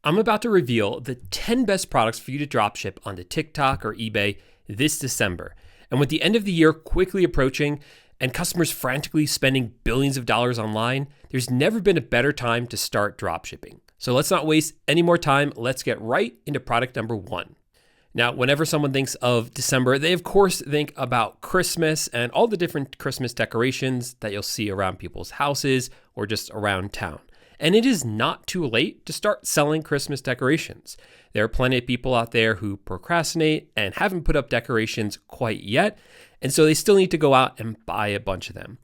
I'm about to reveal the 10 best products for you to dropship onto TikTok or eBay this December. And with the end of the year quickly approaching and customers frantically spending billions of dollars online, there's never been a better time to start dropshipping. So let's not waste any more time. Let's get right into product number one. Now, whenever someone thinks of December, they of course think about Christmas and all the different Christmas decorations that you'll see around people's houses or just around town. And it is not too late to start selling Christmas decorations. There are plenty of people out there who procrastinate and haven't put up decorations quite yet, and so they still need to go out and buy a bunch of them.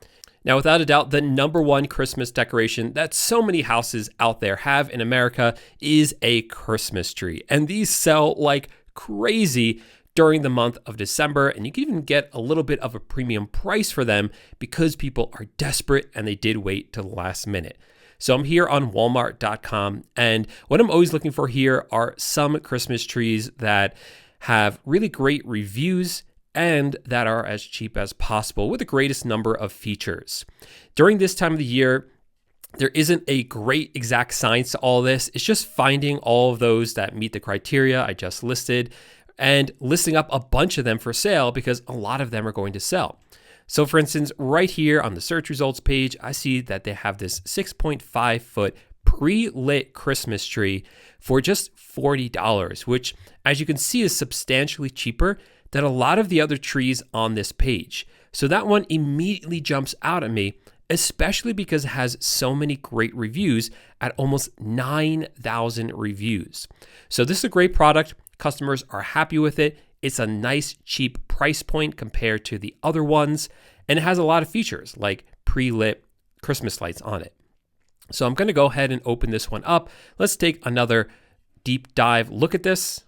Now, without a doubt, the number one Christmas decoration that so many houses out there have in America is a Christmas tree. And these sell like crazy during the month of December, and you can even get a little bit of a premium price for them because people are desperate and they did wait till the last minute. So I'm here on Walmart.com, and what I'm always looking for here are some Christmas trees that have really great reviews and that are as cheap as possible with the greatest number of features. During this time of the year, there isn't a great exact science to all this. It's just finding all of those that meet the criteria I just listed and listing up a bunch of them for sale because a lot of them are going to sell. So for instance, right here on the search results page, I see that they have this 6.5 foot pre-lit Christmas tree for just $40, which as you can see is substantially cheaper than a lot of the other trees on this page. So that one immediately jumps out at me, especially because it has so many great reviews at almost 9,000 reviews. So this is a great product. Customers are happy with it. It's a nice, cheap price point compared to the other ones, and it has a lot of features like pre-lit Christmas lights on it. So I'm going to go ahead and open this one up. Let's take another deep dive look at this.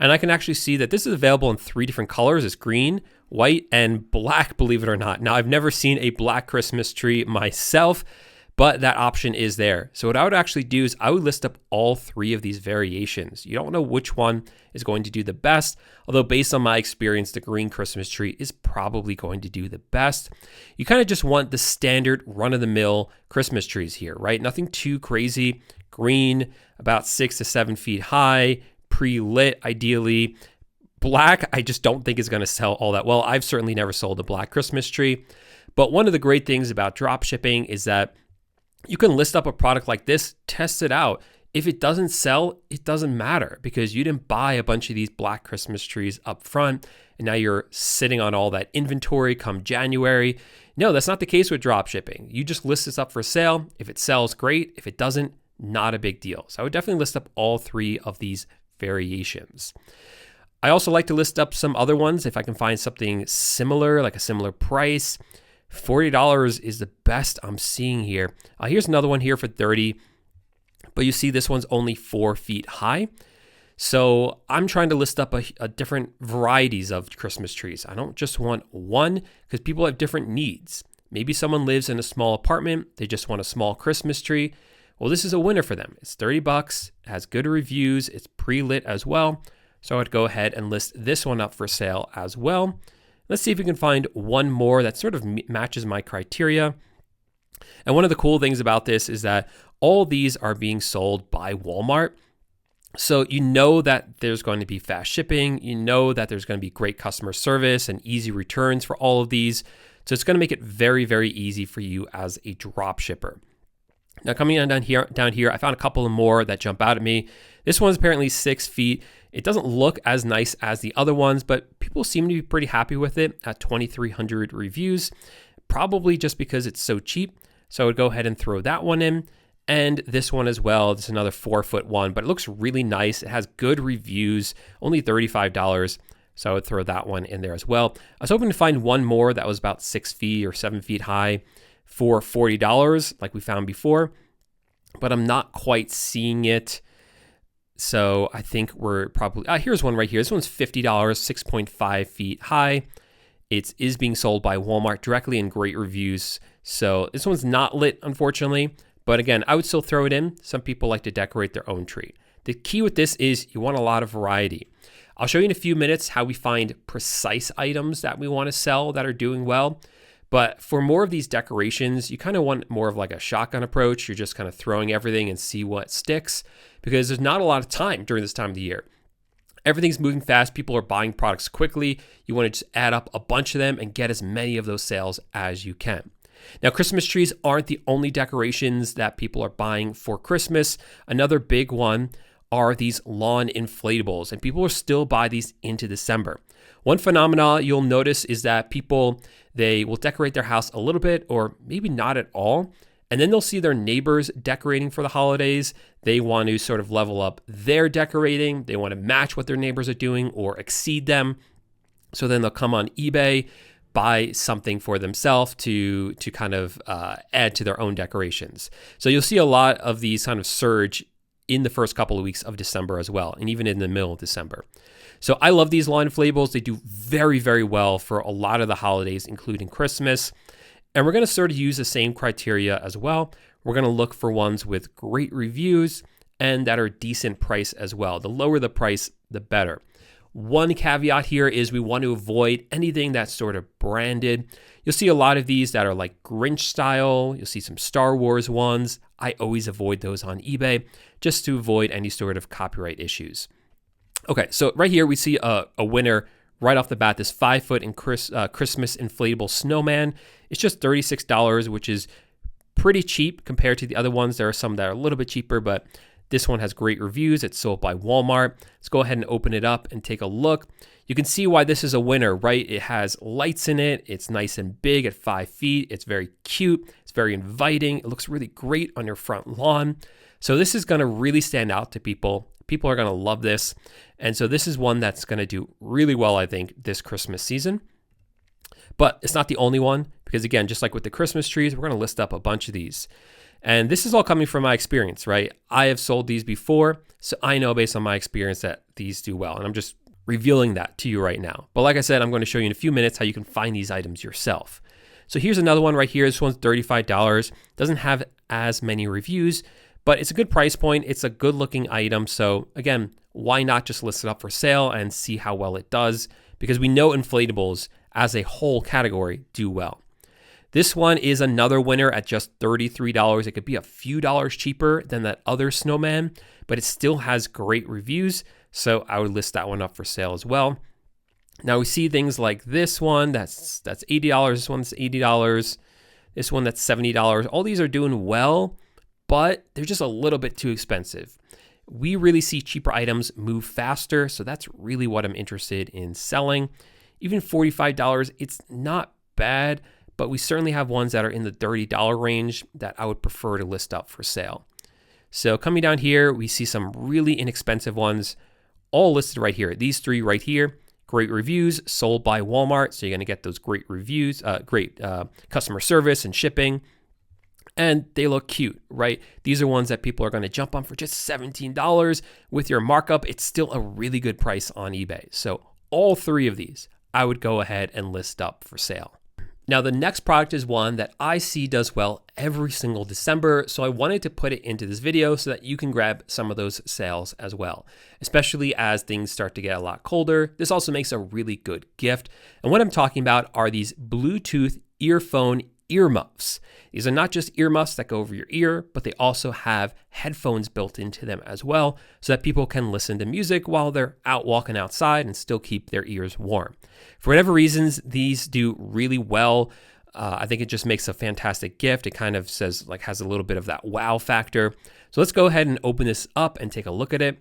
And I can actually see that this is available in 3 different colors. It's green, white, and black, believe it or not. Now, I've never seen a black Christmas tree myself, but that option is there. So what I would actually do is I would list up all 3 of these variations. You don't know which one is going to do the best, although based on my experience, the green Christmas tree is probably going to do the best. You kind of just want the standard run-of-the-mill Christmas trees here, right? Nothing too crazy. Green, about 6 to 7 feet high, pre-lit ideally. Black, I just don't think is going to sell all that well. I've certainly never sold a black Christmas tree. But one of the great things about drop shipping is that you can list up a product like this, test it out. If it doesn't sell, it doesn't matter because you didn't buy a bunch of these black Christmas trees up front and now you're sitting on all that inventory come January. No, that's not the case with drop shipping. You just list this up for sale. If it sells, great. If it doesn't, not a big deal. So I would definitely list up all 3 of these variations. I also like to list up some other ones if I can find something similar, like a similar price. $40 is the best I'm seeing here. Here's another one here for $30, but you see this one's only 4 feet high. So I'm trying to list up a different varieties of Christmas trees. I don't just want one because people have different needs. Maybe someone lives in a small apartment. They just want a small Christmas tree. Well, this is a winner for them. It's $30, it has good reviews, it's pre-lit as well. So I'd go ahead and list this one up for sale as well. Let's see if we can find one more that sort of matches my criteria. And one of the cool things about this is that all these are being sold by Walmart. So you know that there's going to be fast shipping. You know that there's going to be great customer service and easy returns for all of these. So it's going to make it very, very easy for you as a drop shipper. Now coming on down here, I found a couple of more that jump out at me. This one's apparently 6 feet. It doesn't look as nice as the other ones, but people seem to be pretty happy with it at 2,300 reviews, probably just because it's so cheap. So I would go ahead and throw that one in. And this one as well. It's another 4 foot one, but it looks really nice. It has good reviews, only $35. So I would throw that one in there as well. I was hoping to find one more that was about 6 feet or 7 feet high for $40, like we found before, but I'm not quite seeing it. So I think we're probably, here's one right here. This one's $50, 6.5 feet high. It is being sold by Walmart directly in great reviews. So this one's not lit, unfortunately, but again, I would still throw it in. Some people like to decorate their own tree. The key with this is you want a lot of variety. I'll show you in a few minutes how we find precise items that we want to sell that are doing well. But for more of these decorations, you kind of want more of like a shotgun approach. You're just kind of throwing everything and see what sticks, because there's not a lot of time during this time of the year. Everything's moving fast. People are buying products quickly. You want to just add up a bunch of them and get as many of those sales as you can. Now, Christmas trees aren't the only decorations that people are buying for Christmas. Another big one are these lawn inflatables, and people will still buy these into December. One phenomenon you'll notice is that people, they will decorate their house a little bit or maybe not at all, and then they'll see their neighbors decorating for the holidays. They want to sort of level up their decorating. They want to match what their neighbors are doing or exceed them. So then they'll come on eBay, buy something for themselves to kind of add to their own decorations. So you'll see a lot of these kind of surge in the first couple of weeks of December as well, and even in the middle of December. So I love these lawn inflatables. They do very, very well for a lot of the holidays, including Christmas. And we're going to sort of use the same criteria as well. We're going to look for ones with great reviews and that are decent price as well. The lower the price, the better. One caveat here is we want to avoid anything that's sort of branded. You'll see a lot of these that are like Grinch style. You'll see some Star Wars ones. I always avoid those on eBay just to avoid any sort of copyright issues. Okay, so right here we see a winner right off the bat, this 5-foot Christmas inflatable snowman. It's just $36, which is pretty cheap compared to the other ones. There are some that are a little bit cheaper, but this one has great reviews. It's sold by Walmart. Let's go ahead and open it up and take a look. You can see why this is a winner, right? It has lights in it. It's nice and big at 5 feet. It's very cute. It's very inviting. It looks really great on your front lawn. So this is going to really stand out to people. People are going to love this. And so this is one that's going to do really well, I think, this Christmas season. But it's not the only one, because again, just like with the Christmas trees, we're going to list up a bunch of these. And this is all coming from my experience, right? I have sold these before, so I know based on my experience that these do well. And I'm just revealing that to you right now. But like I said, I'm going to show you in a few minutes how you can find these items yourself. So here's another one right here. This one's $35. Doesn't have as many reviews, but it's a good price point. It's a good looking item. So again, why not just list it up for sale and see how well it does? Because we know inflatables as a whole category do well. This one is another winner at just $33. It could be a few dollars cheaper than that other snowman, but it still has great reviews. So I would list that one up for sale as well. Now we see things like this one, that's $80. This one's $80. This one that's $70. All these are doing well, but they're just a little bit too expensive. We really see cheaper items move faster, so that's really what I'm interested in selling. Even $45, it's not bad, but we certainly have ones that are in the $30 range that I would prefer to list up for sale. So coming down here, we see some really inexpensive ones, all listed right here. These three right here, great reviews, sold by Walmart. So you're going to get those great reviews, great customer service and shipping. And they look cute, right? These are ones that people are going to jump on for just $17 with your markup. It's still a really good price on eBay. So all three of these, I would go ahead and list up for sale. Now, the next product is one that I see does well every single December, so I wanted to put it into this video so that you can grab some of those sales as well, especially as things start to get a lot colder. This also makes a really good gift. And what I'm talking about are these Bluetooth earphone earmuffs. These are not just earmuffs that go over your ear, but they also have headphones built into them as well, so that people can listen to music while they're out walking outside and still keep their ears warm. For whatever reasons, these do really well. I think it just makes a fantastic gift. It kind of says, like, has a little bit of that wow factor. So let's go ahead and open this up and take a look at it.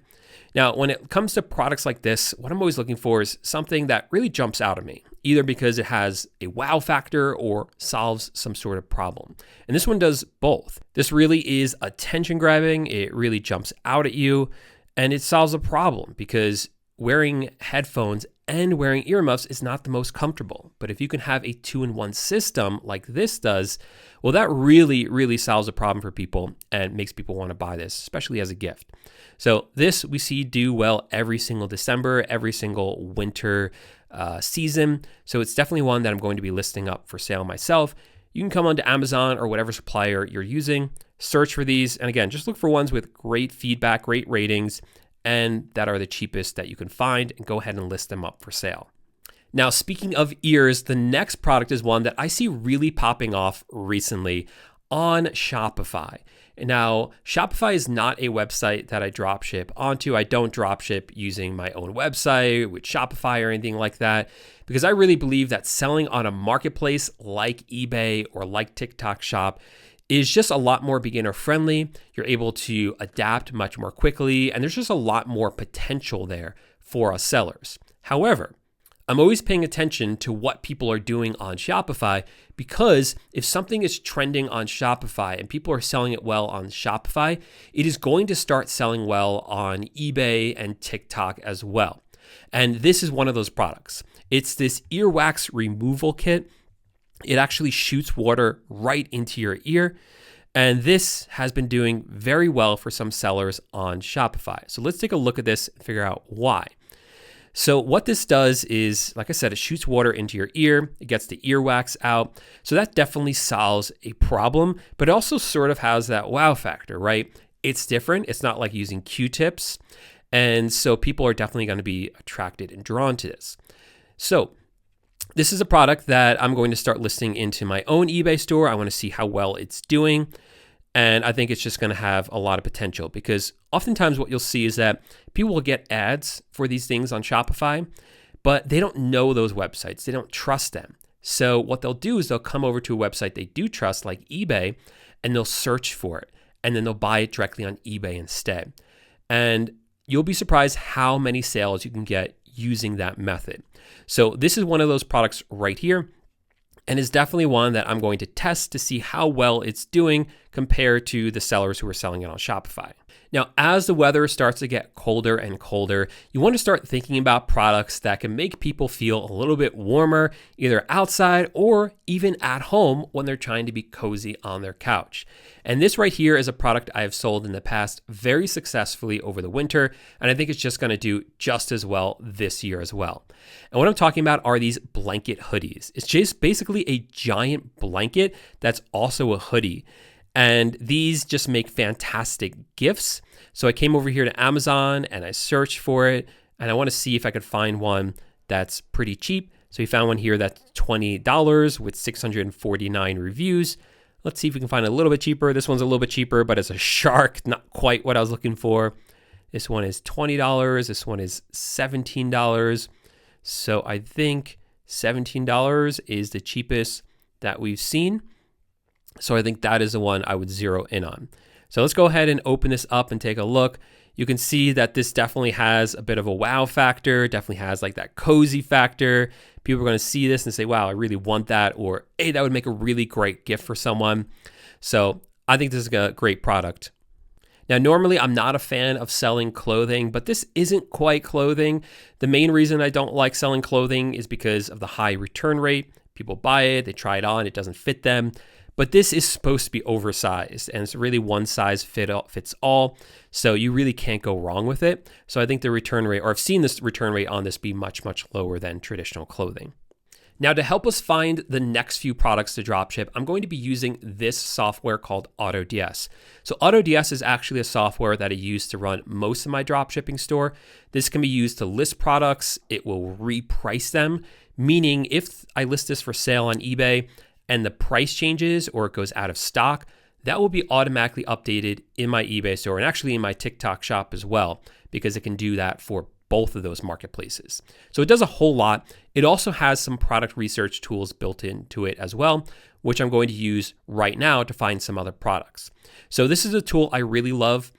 Now, when it comes to products like this, what I'm always looking for is something that really jumps out at me, either because it has a wow factor or solves some sort of problem. And this one does both. This really is attention grabbing. It really jumps out at you, and it solves a problem because wearing headphones and wearing earmuffs is not the most comfortable. But if you can have a 2-in-1 system like this does, well, that really, really solves a problem for people and makes people want to buy this, especially as a gift. So this we see do well every single December, every single winter season. So it's definitely one that I'm going to be listing up for sale myself. You can come onto Amazon or whatever supplier you're using, search for these. And again, just look for ones with great feedback, great ratings, and that are the cheapest that you can find, and go ahead and list them up for sale. Now, speaking of ears, the next product is one that I see really popping off recently on Shopify. Now, Shopify is not a website that I dropship onto. I don't dropship using my own website with Shopify or anything like that, because I really believe that selling on a marketplace like eBay or like TikTok Shop is just a lot more beginner friendly. You're able to adapt much more quickly, and there's just a lot more potential there for us sellers. However, I'm always paying attention to what people are doing on Shopify, because if something is trending on Shopify and people are selling it well on Shopify, it is going to start selling well on eBay and TikTok as well. And this is one of those products. It's this earwax removal kit. It actually shoots water right into your ear. And this has been doing very well for some sellers on Shopify. So let's take a look at this and figure out why. So what this does is, like I said, it shoots water into your ear. It gets the earwax out. So that definitely solves a problem, but it also sort of has that wow factor, right? It's different. It's not like using Q-tips. And so people are definitely going to be attracted and drawn to this. So this is a product that I'm going to start listing into my own eBay store. I want to see how well it's doing. And I think it's just going to have a lot of potential, because oftentimes what you'll see is that people will get ads for these things on Shopify, but they don't know those websites. They don't trust them. So what they'll do is they'll come over to a website they do trust, like eBay, and they'll search for it. And then they'll buy it directly on eBay instead. And you'll be surprised how many sales you can get using that method. So this is one of those products right here. And is definitely one that I'm going to test to see how well it's doing compared to the sellers who are selling it on Shopify. Now, as the weather starts to get colder and colder, you want to start thinking about products that can make people feel a little bit warmer, either outside or even at home when they're trying to be cozy on their couch. And this right here is a product I have sold in the past very successfully over the winter, and I think it's just going to do just as well this year as well. And what I'm talking about are these blanket hoodies. It's just basically a giant blanket that's also a hoodie. And these just make fantastic gifts. So I came over here to Amazon and I searched for it, and I want to see if I could find one that's pretty cheap. So we found one here that's $20 with 649 reviews. Let's see if we can find a little bit cheaper. This one's a little bit cheaper, but it's a shark, not quite what I was looking for. This one is $20. This one is $17. So I think $17 is the cheapest that we've seen. So I think that is the one I would zero in on. So let's go ahead and open this up and take a look. You can see that this definitely has a bit of a wow factor, definitely has like that cozy factor. People are going to see this and say, wow, I really want that, or hey, that would make a really great gift for someone. So I think this is a great product. Now, normally I'm not a fan of selling clothing, but this isn't quite clothing. The main reason I don't like selling clothing is because of the high return rate. People buy it, they try it on, it doesn't fit them. But this is supposed to be oversized, and it's really one size fits all. So you really can't go wrong with it. So I think the return rate, or I've seen this return rate on this be much, much lower than traditional clothing. Now, to help us find the next few products to dropship, I'm going to be using this software called AutoDS. So AutoDS is actually a software that I use to run most of my dropshipping store. This can be used to list products. It will reprice them, meaning if I list this for sale on eBay and the price changes or it goes out of stock, that will be automatically updated in my eBay store and actually in my TikTok shop as well, because it can do that for both of those marketplaces. So it does a whole lot. It also has some product research tools built into it as well, which I'm going to use right now to find some other products. So this is a tool I really love.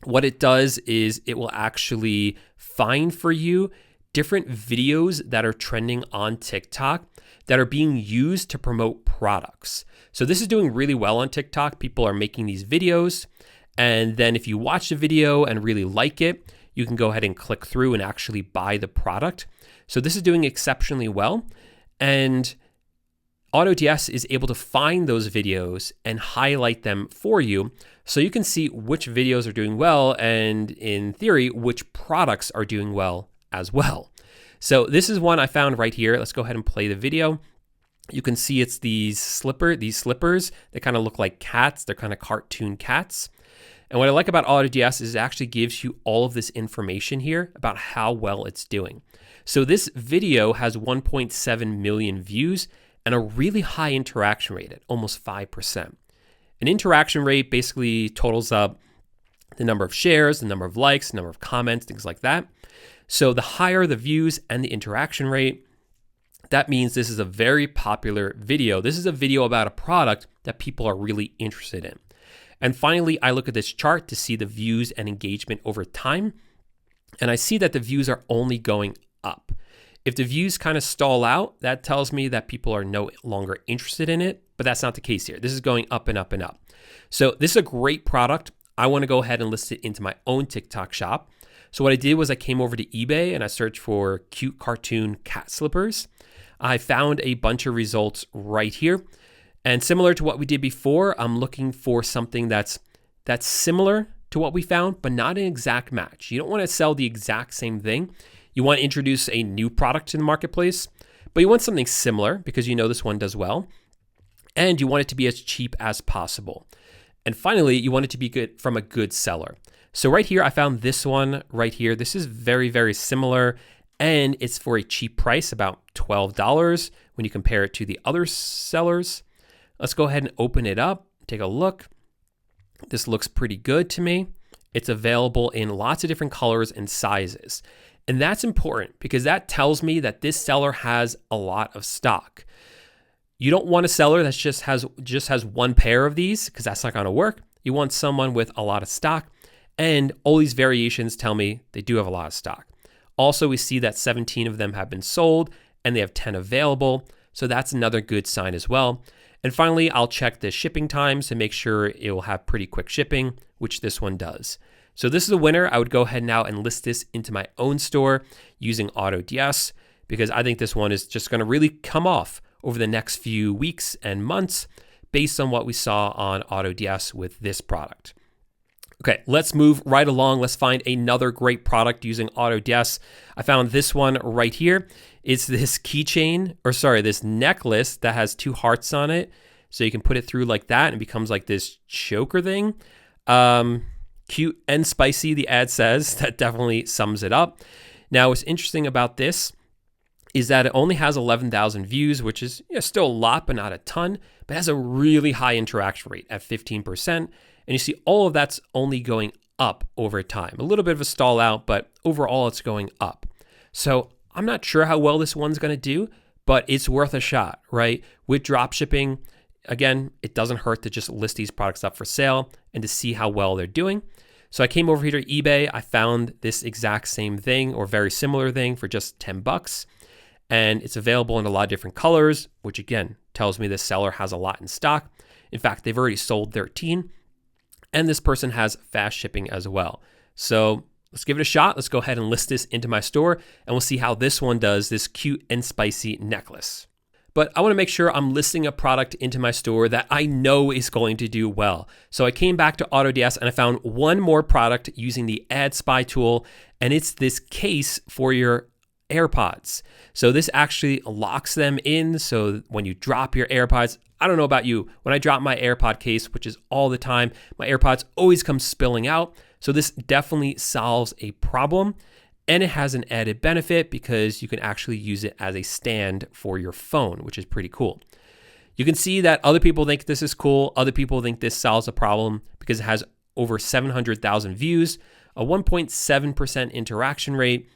What it does is it will actually find for you different videos that are trending on TikTok that are being used to promote products. So this is doing really well on TikTok. People are making these videos, and then if you watch the video and really like it, you can go ahead and click through and actually buy the product. So this is doing exceptionally well. And AutoDS is able to find those videos and highlight them for you so you can see which videos are doing well and, in theory, which products are doing well as well. So this is one I found right here. Let's go ahead and play the video. You can see it's these slippers. They kind of look like cats. They're kind of cartoon cats. And what I like about AutoDS is it actually gives you all of this information here about how well it's doing. So this video has 1.7 million views and a really high interaction rate at almost 5%. An interaction rate basically totals up the number of shares, the number of likes, the number of comments, things like that. So the higher the views and the interaction rate, that means this is a very popular video. This is a video about a product that people are really interested in. And finally, I look at this chart to see the views and engagement over time. And I see that the views are only going up. If the views kind of stall out, that tells me that people are no longer interested in it, but that's not the case here. This is going up and up and up. So this is a great product. I want to go ahead and list it into my own TikTok shop. So what I did was I came over to eBay and I searched for cute cartoon cat slippers. I found a bunch of results right here. And similar to what we did before, I'm looking for something that's similar to what we found, but not an exact match. You don't want to sell the exact same thing. You want to introduce a new product to the marketplace, but you want something similar because you know this one does well. And you want it to be as cheap as possible. And finally, you want it to be good from a good seller. So right here, I found this one right here. This is very, very similar. And it's for a cheap price, about $12 when you compare it to the other sellers. Let's go ahead and open it up, take a look. This looks pretty good to me. It's available in lots of different colors and sizes. And that's important because that tells me that this seller has a lot of stock. You don't want a seller that just has one pair of these because that's not going to work. You want someone with a lot of stock, and all these variations tell me they do have a lot of stock. Also, we see that 17 of them have been sold and they have 10 available. So that's another good sign as well. And finally, I'll check the shipping times to make sure it will have pretty quick shipping, which this one does. So this is a winner. I would go ahead now and list this into my own store using AutoDS because I think this one is just going to really come off over the next few weeks and months based on what we saw on AutoDS with this product. Okay, let's move right along. Let's find another great product using AutoDS. I found this one right here. It's this this necklace that has two hearts on it. So you can put it through like that and it becomes like this choker thing. Cute and spicy, the ad says. That definitely sums it up. Now, what's interesting about this is that it only has 11,000 views, which is still a lot, but not a ton, but it has a really high interaction rate at 15%. And you see all of that's only going up over time. A little bit of a stall out, but overall it's going up. So I'm not sure how well this one's going to do, but it's worth a shot, right? With dropshipping, again, it doesn't hurt to just list these products up for sale and to see how well they're doing. So I came over here to eBay. I found this exact same thing or very similar thing for just $10. And it's available in a lot of different colors, which again tells me this seller has a lot in stock. In fact, they've already sold 13. And this person has fast shipping as well. So let's give it a shot. Let's go ahead and list this into my store and we'll see how this one does, this cute and spicy necklace. But I want to make sure I'm listing a product into my store that I know is going to do well. So I came back to AutoDS and I found one more product using the Ad Spy tool, and it's this case for your AirPods. So this actually locks them in. So when you drop your AirPods, I don't know about you, when I drop my AirPod case, which is all the time, my AirPods always come spilling out. So this definitely solves a problem. And it has an added benefit because you can actually use it as a stand for your phone, which is pretty cool. You can see that other people think this is cool. Other people think this solves a problem because it has over 700,000 views, a 1.7% interaction rate,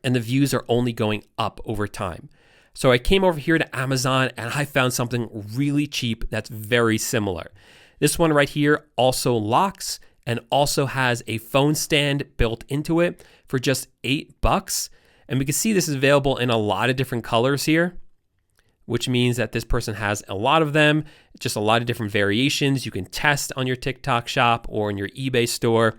and the views are only going up over time. So I came over here to Amazon and I found something really cheap that's very similar. This one right here also locks and also has a phone stand built into it for just $8. And we can see this is available in a lot of different colors here, which means that this person has a lot of them, just a lot of different variations. You can test on your TikTok shop or in your eBay store.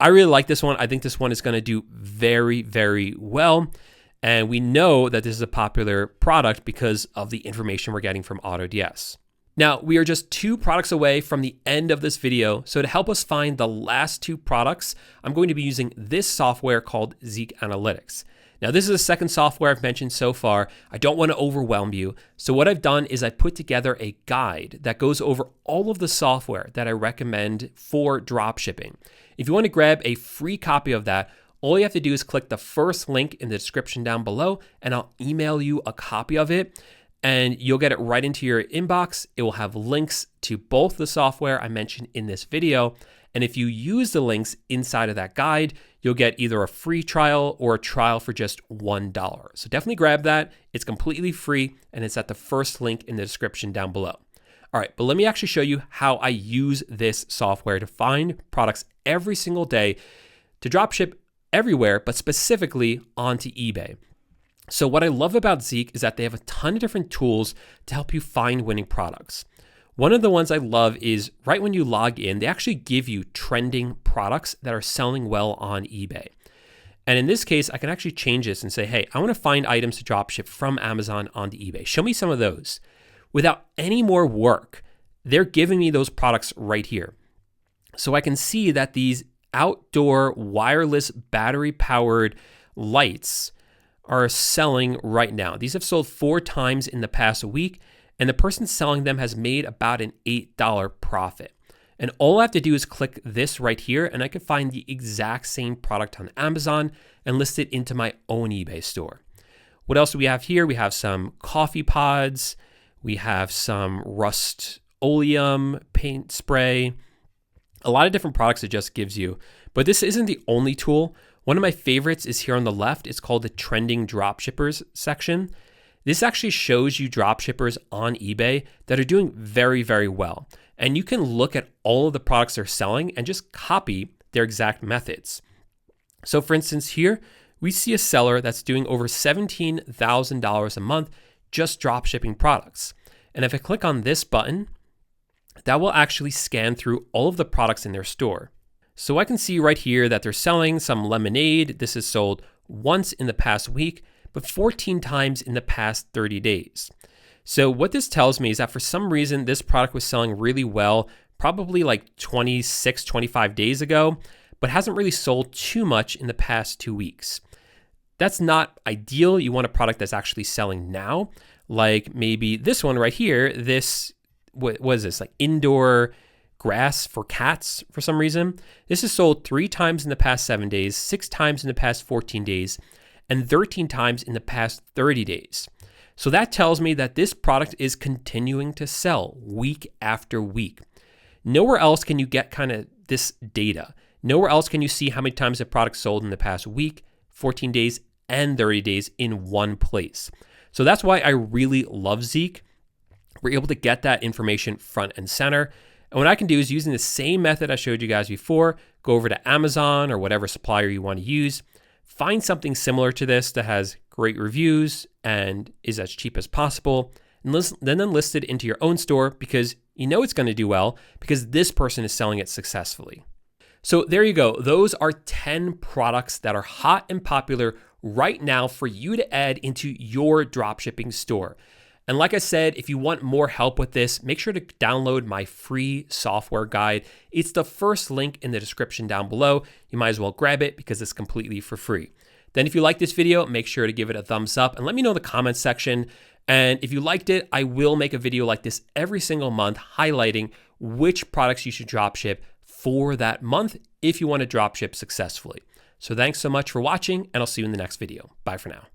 I really like this one. I think this one is going to do very, very well. And we know that this is a popular product because of the information we're getting from AutoDS. Now, we are just 2 products away from the end of this video, so to help us find the last 2 products, I'm going to be using this software called Zeek Analytics. Now, this is the second software I've mentioned so far. I don't want to overwhelm you, so what I've done is I put together a guide that goes over all of the software that I recommend for dropshipping. If you want to grab a free copy of that, all you have to do is click the first link in the description down below, and I'll email you a copy of it. And you'll get it right into your inbox. It will have links to both the software I mentioned in this video. And if you use the links inside of that guide, you'll get either a free trial or a trial for just $1. So definitely grab that. It's completely free and it's at the first link in the description down below. All right, but let me actually show you how I use this software to find products every single day to dropship everywhere, but specifically onto eBay. So what I love about Zeek is that they have a ton of different tools to help you find winning products. One of the ones I love is right when you log in, they actually give you trending products that are selling well on eBay. And in this case, I can actually change this and say, hey, I want to find items to dropship from Amazon onto eBay. Show me some of those. Without any more work, they're giving me those products right here. So I can see that these outdoor wireless battery-powered lights are selling right now. These have sold 4 times in the past week, and the person selling them has made about an $8 profit. And all I have to do is click this right here, and I can find the exact same product on Amazon and list it into my own eBay store. What else do we have here? We have some coffee pods. We have some Rust-Oleum paint spray. A lot of different products it just gives you. But this isn't the only tool. One of my favorites is here on the left. It's called the Trending Dropshippers section. This actually shows you dropshippers on eBay that are doing very, very well. And you can look at all of the products they're selling and just copy their exact methods. So for instance, here we see a seller that's doing over $17,000 a month just dropshipping products. And if I click on this button, that will actually scan through all of the products in their store. So I can see right here that they're selling some lemonade. This is sold once in the past week, but 14 times in the past 30 days. So what this tells me is that for some reason, this product was selling really well, probably like 26, 25 days ago, but hasn't really sold too much in the past 2 weeks. That's not ideal. You want a product that's actually selling now, like maybe this one right here. This, what is this, like indoor grass for cats for some reason. This is sold 3 times in the past 7 days, 6 times in the past 14 days, and 13 times in the past 30 days. So that tells me that this product is continuing to sell week after week. Nowhere else can you get kind of this data. Nowhere else can you see how many times a product sold in the past week, 14 days, and 30 days in one place. So that's why I really love Zeek. We're able to get that information front and center. And what I can do is using the same method I showed you guys before, go over to Amazon or whatever supplier you want to use, find something similar to this that has great reviews and is as cheap as possible, and then list it into your own store because you know it's going to do well because this person is selling it successfully. So there you go. Those are 10 products that are hot and popular right now for you to add into your dropshipping store. And like I said, if you want more help with this, make sure to download my free software guide. It's the first link in the description down below. You might as well grab it because it's completely for free. Then if you like this video, make sure to give it a thumbs up and let me know in the comments section. And if you liked it, I will make a video like this every single month highlighting which products you should dropship for that month if you want to dropship successfully. So thanks so much for watching, and I'll see you in the next video. Bye for now.